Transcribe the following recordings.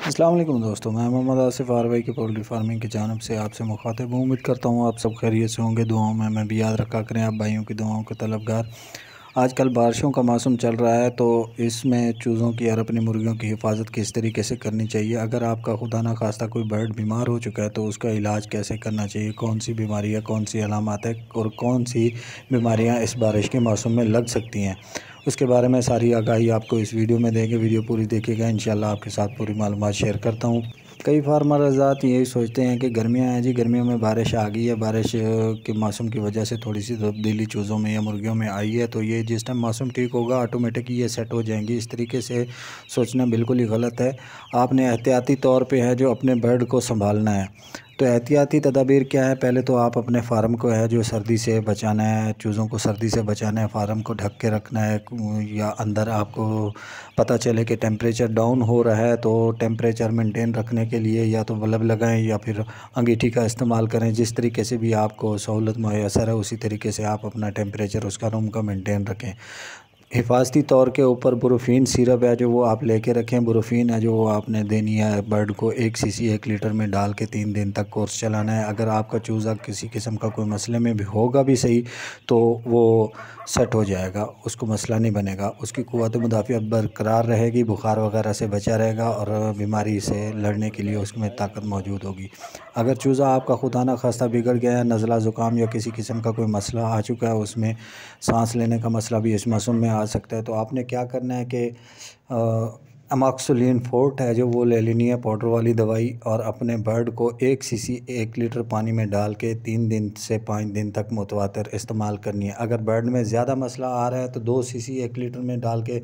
अस्सलाम वालेकुम दोस्तों, मैं मोहम्मद आसिफ़ आरवाई की पोल्ट्री फार्मिंग की जानब से आपसे मुखातिब हूँ। उम्मीद करता हूँ आप सब खैरियत से होंगे। दुआओं में मैं भी याद रखा करें आप भाइयों की दुआओं के तलबगार। आजकल बारिशों का मौसम चल रहा है, तो इसमें चूज़ों की और अपनी मुर्गियों की हिफाजत किस तरीके से करनी चाहिए। अगर आपका खुदा ना खास्ता कोई बर्ड बीमार हो चुका है तो उसका इलाज कैसे करना चाहिए, कौन सी बीमारी है, कौन सी अलामत है और कौन सी बीमारियाँ इस बारिश के मौसम में लग सकती हैं, उसके बारे में सारी आगाही आपको इस वीडियो में देंगे। वीडियो पूरी देखिएगा, इंशाल्लाह आपके साथ पूरी मालूमात शेयर करता हूँ। कई फार्मर हज़रात यही सोचते हैं कि गर्मियाँ हैं जी, गर्मियों में बारिश आ गई है, बारिश के मौसम की वजह से थोड़ी सी तब्दीली चूज़ों में या मुर्गियों में आई है, तो ये जिस टाइम मौसम ठीक होगा ऑटोमेटिक ये सेट हो जाएंगी। इस तरीके से सोचना बिल्कुल ही गलत है। आपने एहतियाती तौर पे है जो अपने बर्ड को संभालना है। तो एहतियाती तदाबीर क्या है, पहले तो आप अपने फार्म को है जो सर्दी से बचाना है, चूज़ों को सर्दी से बचाना है, फार्म को ढक के रखना है। या अंदर आपको पता चले कि टेम्परेचर डाउन हो रहा है तो टेम्परेचर मेंटेन रखने के लिए या तो बल्ब लगाएं या फिर अंगीठी का इस्तेमाल करें। जिस तरीके से भी आपको सहूलत मुयसर है उसी तरीके से आप अपना टेम्परेचर उसका रूम का मेंटेन रखें। हिफाजती तौर के ऊपर बुरोफिन सिरप है जो वो आप लेके रखें। बुरोफिन है जो वो आपने देनी है बर्ड को 1 सीसी 1 लीटर में डाल के 3 दिन तक कोर्स चलाना है। अगर आपका चूज़ा किसी किस्म का कोई मसले में भी होगा भी सही तो वो सेट हो जाएगा, उसको मसला नहीं बनेगा, उसकी क़ुव्वत मुदाफ़ियत बरकरार रहेगी, बुखार वगैरह से बचा रहेगा और बीमारी से लड़ने के लिए उसमें ताकत मौजूद होगी। अगर चूज़ा आपका खुदा न खास्ता बिगड़ गया है, नज़ला ज़ुकाम या किसी किस्म का कोई मसला आ चुका है, उसमें सांस लेने का मसला भी इस मौसम में आ सकता है, तो आपने क्या करना है कि अमोक्सिलिन फ़ोर्ट है जो वो ले लेनी है, पाउडर वाली दवाई, और अपने बर्ड को 1 सीसी 1 लीटर पानी में डाल के 3 दिन से 5 दिन तक मुतवातिर इस्तेमाल करनी है। अगर बर्ड में ज़्यादा मसला आ रहा है तो 2 सीसी 1 लीटर में डाल के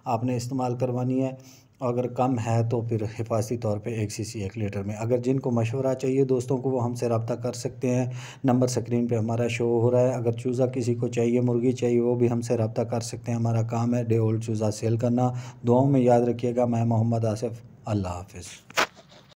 आपने इस्तेमाल करवानी है। अगर कम है तो फिर हिफाजती तौर पे 1 सीसी 1 लीटर में। अगर जिनको मशवरा चाहिए दोस्तों को, वो हमसे रब्ता कर सकते हैं। नंबर स्क्रीन पे हमारा शो हो रहा है। अगर चूज़ा किसी को चाहिए, मुर्गी चाहिए, वो भी हमसे रब्ता कर सकते हैं। हमारा काम है डे ओल्ड चूज़ा सेल करना। दुआओं में याद रखिएगा। मैं मोहम्मद आसिफ़। अल्लाह हाफ़िज़।